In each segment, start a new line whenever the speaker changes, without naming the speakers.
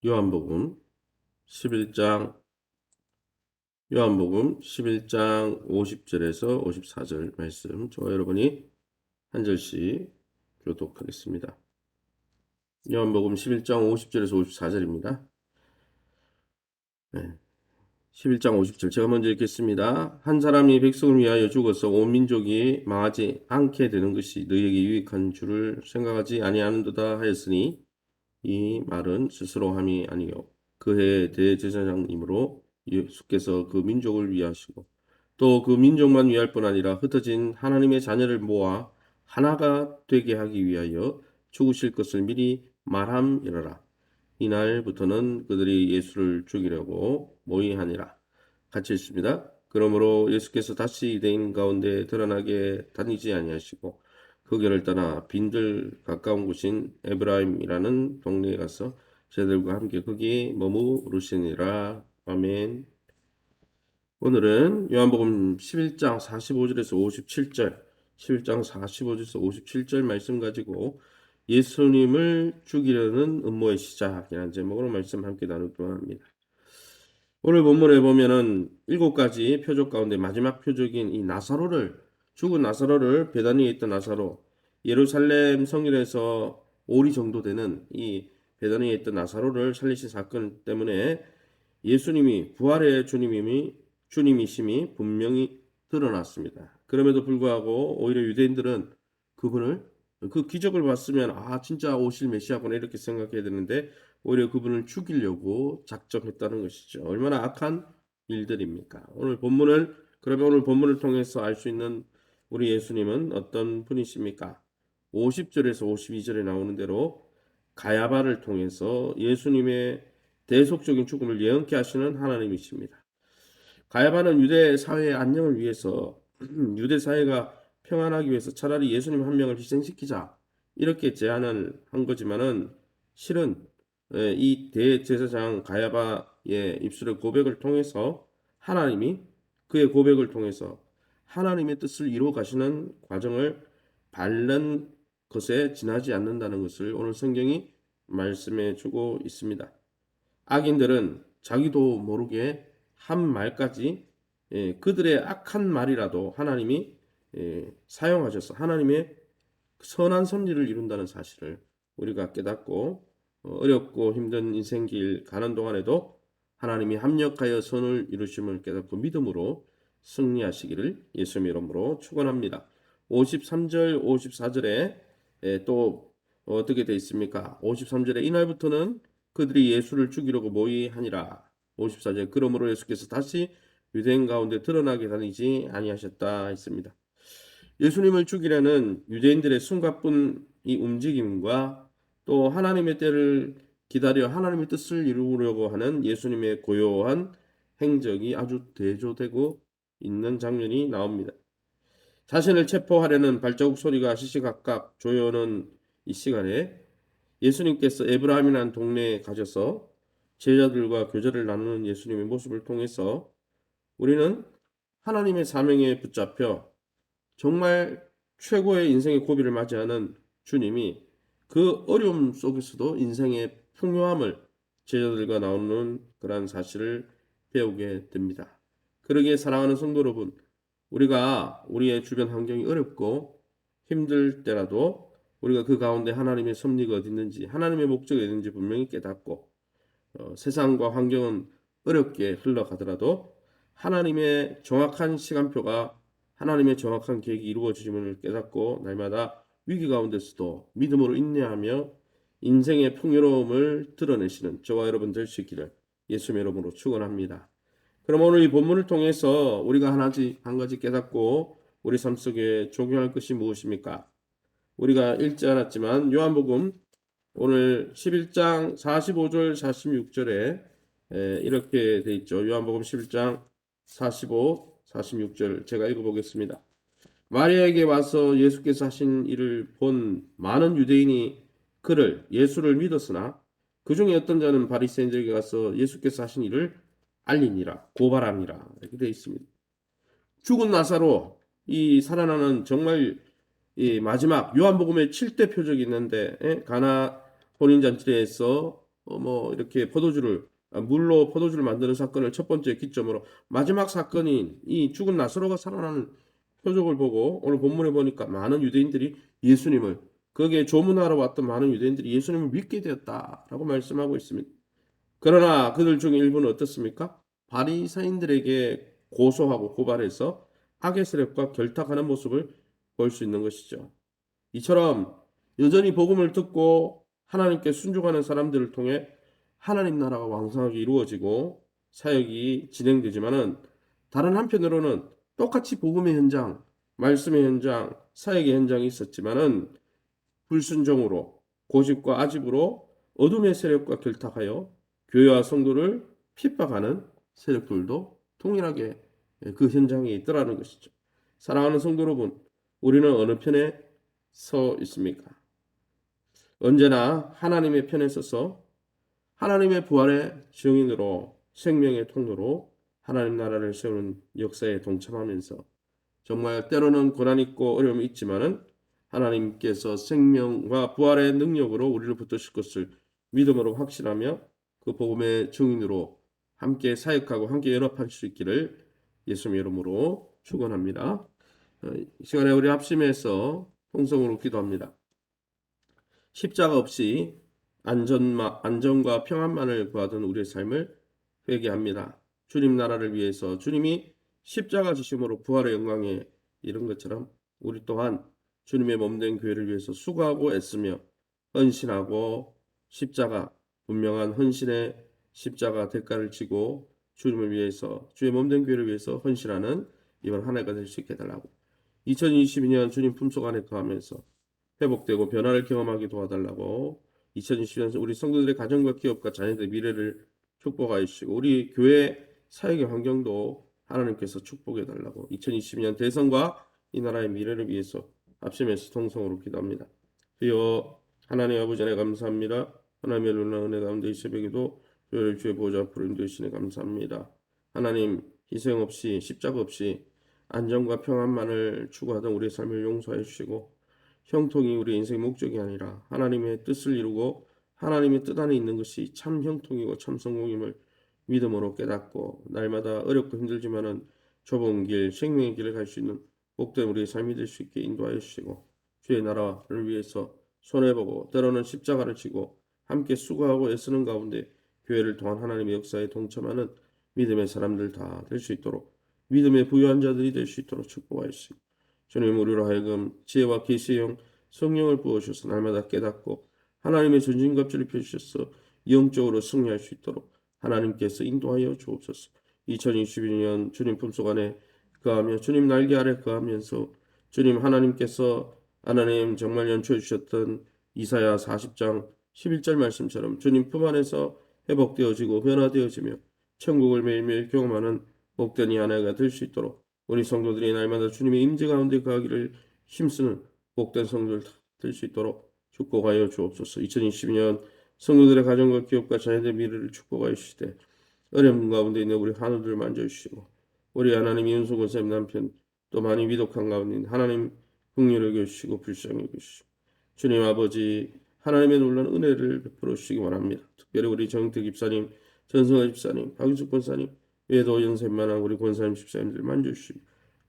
요한복음 11장 요한복음 11장 50절에서 54절 말씀 저와 여러분이 한 절씩 교독하겠습니다. 요한복음 11장 50절에서 54절입니다. 네. 11장 50절 제가 먼저 읽겠습니다. 한 사람이 백성을 위하여 죽어서 온 민족이 망하지 않게 되는 것이 너희에게 유익한 줄을 생각하지 아니하는도다 하였으니 이 말은 스스로 함이 아니요 그의 대제사장이므로 예수께서 그 민족을 위하시고 또 그 민족만 위할 뿐 아니라 흩어진 하나님의 자녀를 모아 하나가 되게 하기 위하여 죽으실 것을 미리 말함이러라. 이날부터는 그들이 예수를 죽이려고 모의하니라. 같이 읽습니다. 그러므로 예수께서 다시 유대인 가운데 드러나게 다니지 아니하시고 그 길을 떠나 빈들 가까운 곳인 에브라임이라는 동네에 가서 저들과 함께 거기 머무르시니라. 아멘. 오늘은 요한복음 11장 45절에서 57절, 11장 45절에서 57절 말씀 가지고 예수님을 죽이려는 음모의 시작이라는 제목으로 말씀 함께 나누도록 합니다. 오늘 본문에 보면은 7가지 표적 가운데 마지막 표적인 이 나사로를 죽은 나사로를 베다니에 있던 나사로 예루살렘 성일에서 오리 정도 되는 이 베다니에 있던 나사로를 살리신 사건 때문에 예수님이 부활의 주님이심이 분명히 드러났습니다. 그럼에도 불구하고 오히려 유대인들은 그분을 그 기적을 봤으면 진짜 오실 메시아구나 이렇게 생각해야 되는데 오히려 그분을 죽이려고 작정했다는 것이죠. 얼마나 악한 일들입니까? 그러면 오늘 본문을 통해서 알 수 있는 우리 예수님은 어떤 분이십니까? 50절에서 52절에 나오는 대로 가야바를 통해서 예수님의 대속적인 죽음을 예언케 하시는 하나님이십니다. 가야바는 유대 사회의 안녕을 위해서 유대 사회가 평안하기 위해서 차라리 예수님 한 명을 희생시키자 이렇게 제안을 한 거지만은 실은 이 대제사장 가야바의 입술의 고백을 통해서 하나님이 그의 고백을 통해서 하나님의 뜻을 이루어 가시는 과정을 바른 것에 지나지 않는다는 것을 오늘 성경이 말씀해 주고 있습니다. 악인들은 자기도 모르게 한 말까지 그들의 악한 말이라도 하나님이 사용하셔서 하나님의 선한 섭리를 이룬다는 사실을 우리가 깨닫고 어렵고 힘든 인생길 가는 동안에도 하나님이 합력하여 선을 이루심을 깨닫고 믿음으로 승리하시기를 예수님의 이름으로 축원합니다. 53절, 54절에 또 어떻게 되어 있습니까? 53절에 이날부터는 그들이 예수를 죽이려고 모의하니라. 54절 그러므로 예수께서 다시 유대인 가운데 드러나게 다니지 아니하셨다 했습니다. 예수님을 죽이려는 유대인들의 숨가쁜 이 움직임과 또 하나님의 때를 기다려 하나님의 뜻을 이루려고 하는 예수님의 고요한 행적이 아주 대조되고 있는 장면이 나옵니다. 자신을 체포하려는 발자국 소리가 시시각각 조여오는 이 시간에 예수님께서 에브라임이라는 동네에 가셔서 제자들과 교제를 나누는 예수님의 모습을 통해서 우리는 하나님의 사명에 붙잡혀 정말 최고의 인생의 고비를 맞이하는 주님이 그 어려움 속에서도 인생의 풍요함을 제자들과 나누는 그러한 사실을 배우게 됩니다. 그러기에 사랑하는 성도 여러분, 우리가 우리의 주변 환경이 어렵고 힘들 때라도 우리가 그 가운데 하나님의 섭리가 어디 있는지 하나님의 목적이 어디 있는지 분명히 깨닫고 세상과 환경은 어렵게 흘러가더라도 하나님의 정확한 시간표가 하나님의 정확한 계획이 이루어지심을 깨닫고 날마다 위기 가운데서도 믿음으로 인내하며 인생의 풍요로움을 드러내시는 저와 여러분 될 수 있기를 예수님의 이름으로 축원합니다. 그럼 오늘 이 본문을 통해서 우리가 한 가지 깨닫고 우리 삶 속에 적용할 것이 무엇입니까? 우리가 읽지 않았지만 요한복음 오늘 11장 45절 46절에 이렇게 돼 있죠. 요한복음 11장 45, 46절 제가 읽어보겠습니다. 마리아에게 와서 예수께서 하신 일을 본 많은 유대인이 예수를 믿었으나 그 중에 어떤 자는 바리새인들에게 가서 예수께서 하신 일을 알리니라 고발함이라 이렇게 되어 있습니다. 죽은 나사로 이 살아나는 정말 이 마지막 요한복음의 7대 표적이 있는데 가나 혼인잔치에서 뭐 이렇게 물로 포도주를 만드는 사건을 첫 번째 기점으로 마지막 사건인 이 죽은 나사로가 살아나는 표적을 보고 오늘 본문에 보니까 많은 유대인들이 예수님을 거기에 조문하러 왔던 많은 유대인들이 예수님을 믿게 되었다라고 말씀하고 있습니다. 그러나 그들 중 일부는 어떻습니까? 바리사인들에게 고소하고 고발해서 악의 세력과 결탁하는 모습을 볼 수 있는 것이죠. 이처럼 여전히 복음을 듣고 하나님께 순종하는 사람들을 통해 하나님 나라가 왕성하게 이루어지고 사역이 진행되지만은 다른 한편으로는 똑같이 복음의 현장, 말씀의 현장, 사역의 현장이 있었지만은 불순종으로 고집과 아집으로 어둠의 세력과 결탁하여 교회와 성도를 핍박하는 세력들도 동일하게 그 현장에 있더라는 것이죠. 사랑하는 성도 여러분, 우리는 어느 편에 서 있습니까? 언제나 하나님의 편에 서서 하나님의 부활의 증인으로 생명의 통로로 하나님 나라를 세우는 역사에 동참하면서 정말 때로는 고난 있고 어려움이 있지만은 하나님께서 생명과 부활의 능력으로 우리를 붙드실 것을 믿음으로 확신하며 그 복음의 증인으로 함께 사역하고 함께 연합할 수 있기를 예수님 이름으로 축원합니다. 이 시간에 우리 합심해서 통성으로 기도합니다. 십자가 없이 안전과 평안만을 구하던 우리의 삶을 회개합니다. 주님 나라를 위해서 주님이 십자가 지심으로 부활의 영광에 이른 것처럼 우리 또한 주님의 몸된 교회를 위해서 수고하고 애쓰며 헌신하고 십자가 분명한 헌신의 십자가 대가를 지고 주님을 위해서 주의 몸된 교회를 위해서 헌신하는 이번 한 해가 될 수 있게 해달라고 2022년 주님 품속 안에 거하면서 회복되고 변화를 경험하게 도와달라고 2020년 우리 성도들의 가정과 기업과 자녀들의 미래를 축복하여 주시고 우리 교회 사역의 환경도 하나님께서 축복해 달라고 2022년 대선과 이 나라의 미래를 위해서 합심해서 통성으로 기도합니다. 주여 하나님 아버지 안에 감사합니다. 하나님의 놀라운 은혜 가운데 이 새벽에도 저희를 주의 보좌 앞으로 인도하시네 감사합니다. 하나님 희생 없이 십자가 없이 안정과 평안만을 추구하던 우리의 삶을 용서해 주시고 형통이 우리 인생의 목적이 아니라 하나님의 뜻을 이루고 하나님의 뜻 안에 있는 것이 참 형통이고 참 성공임을 믿음으로 깨닫고 날마다 어렵고 힘들지만은 좁은 길, 생명의 길을 갈 수 있는 복된 우리의 삶이 될 수 있게 인도하여 주시고 주의 나라를 위해서 손해보고 때로는 십자가를 지고 함께 수고하고 애쓰는 가운데 교회를 통한 하나님의 역사에 동참하는 믿음의 사람들 다 될 수 있도록 믿음의 부유한 자들이 될 수 있도록 축복하여 주시고 주님 우리로 하여금 지혜와 계시의 영 성령을 부어주셔서 날마다 깨닫고 하나님의 전진갑주를 펴주셔서 영적으로 승리할 수 있도록 하나님께서 인도하여 주옵소서. 2022년 주님 품속 안에 거하며 주님 날개 아래 거하면서 주님 하나님께서 하나님 정말 연초해 주셨던 이사야 40장 11절 말씀처럼 주님 품 안에서 회복되어지고 변화되어지며 천국을 매일매일 경험하는 복된 이 한 해가 될 수 있도록 우리 성도들이 날마다 주님의 임재 가운데 거하기를 힘쓰는 복된 성도들 될 수 있도록 축복하여 주옵소서. 2022년 성도들의 가정과 기업과 자녀들의 미래를 축복하여 주시되 어려움 가운데 있는 우리 하나님을 만져주시고 우리 하나님 이은수 권사님 남편 또 많이 위독한 가운데 있는 하나님 긍휼히 여겨주시고 불쌍히 여겨주시고 주님 아버지 하나님의 놀라운 은혜를 베풀어 주시기 바랍니다. 특별히 우리 정택 집사님, 전성화 집사님, 박유숙 권사님, 외도 연세만한 우리 권사님 집사님들 만져주시고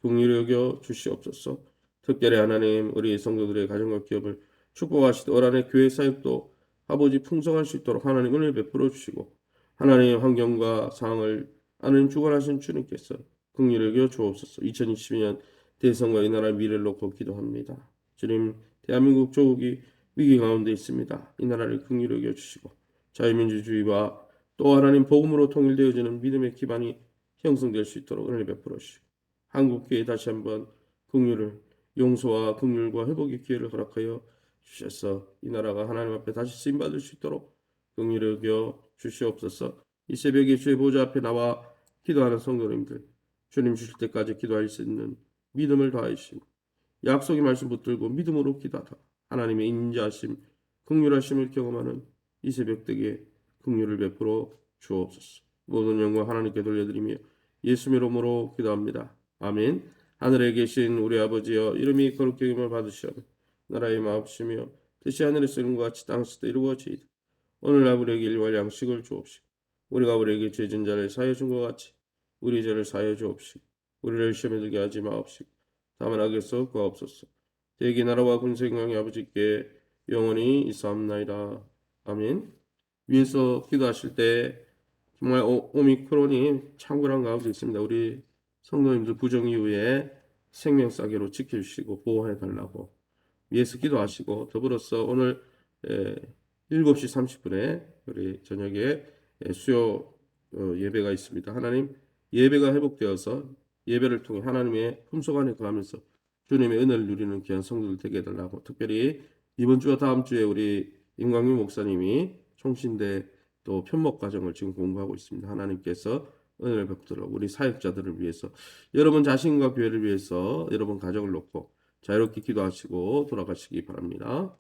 긍휼히 여겨 주시옵소서. 특별히 하나님 우리 성도들의 가정과 기업을 축복하시되 올 한해 교회 사역도 아버지 풍성할 수 있도록 하나님 은혜를 베풀어 주시고 하나님의 환경과 상황을 아는 주관하신 주님께서 긍휼히 여겨 주옵소서. 2022년 대선과 이 나라의 미래를 놓고 기도합니다. 주님 대한민국 조국이 위기 가운데 있습니다. 이 나라를 긍휼히 여겨 주시고 자유민주주의와 또 하나님 복음으로 통일되어지는 믿음의 기반이 형성될 수 있도록 은혜를 베풀어 주시고 한국교회 다시 한번 긍휼을 용서와 긍휼과 회복의 기회를 허락하여 주셔서 이 나라가 하나님 앞에 다시 쓰임 받을 수 있도록 긍휼히 여겨 주시옵소서. 이 새벽에 주의 보좌 앞에 나와 기도하는 성도님들 주님 주실 때까지 기도할 수 있는 믿음을 다하시고 약속의 말씀 붙들고 믿음으로 기도하다 하나님의 인자하심 긍휼하심을 경험하는 이 새벽되게 긍휼을 베풀어 주옵소서. 모든 영광 하나님께 돌려드리며 예수 이름으로 기도합니다. 아멘. 하늘에 계신 우리 아버지여 이름이 거룩히 여김을 받으시오 나라의 마옵시며 뜻이 하늘에서 이룬 것 같이 땅에서도 이루어지이다. 오늘날 우리에게 일용할 양식을 주옵시고 우리가 우리에게 죄진 자를 사하여 준 것 같이 우리 죄를 사하여 주옵시고 우리를 시험에 들게 하지 마옵시고 다만 악에서 구하옵소서. 대기 나라와 군세 영광이 아버지께 영원히 있사옵나이다. 아멘. 위에서 기도하실 때 정말 오미크론이 창궐한 가운데 있습니다. 우리 성도님들 부정 이후에 생명 싸개로 지켜주시고 보호해 달라고 위에서 기도하시고 더불어서 오늘 7시 30분에 우리 저녁에 수요 예배가 있습니다. 하나님 예배가 회복되어서 예배를 통해 하나님의 품속 안에 거하면서 주님의 은혜를 누리는 귀한 성도들 되게 해달라고 특별히 이번 주와 다음 주에 우리 임광규 목사님이 총신대 또 편목 과정을 지금 공부하고 있습니다. 하나님께서 은혜를 베푸도록 우리 사역자들을 위해서 여러분 자신과 교회를 위해서 여러분 가정을 놓고 자유롭게 기도하시고 돌아가시기 바랍니다.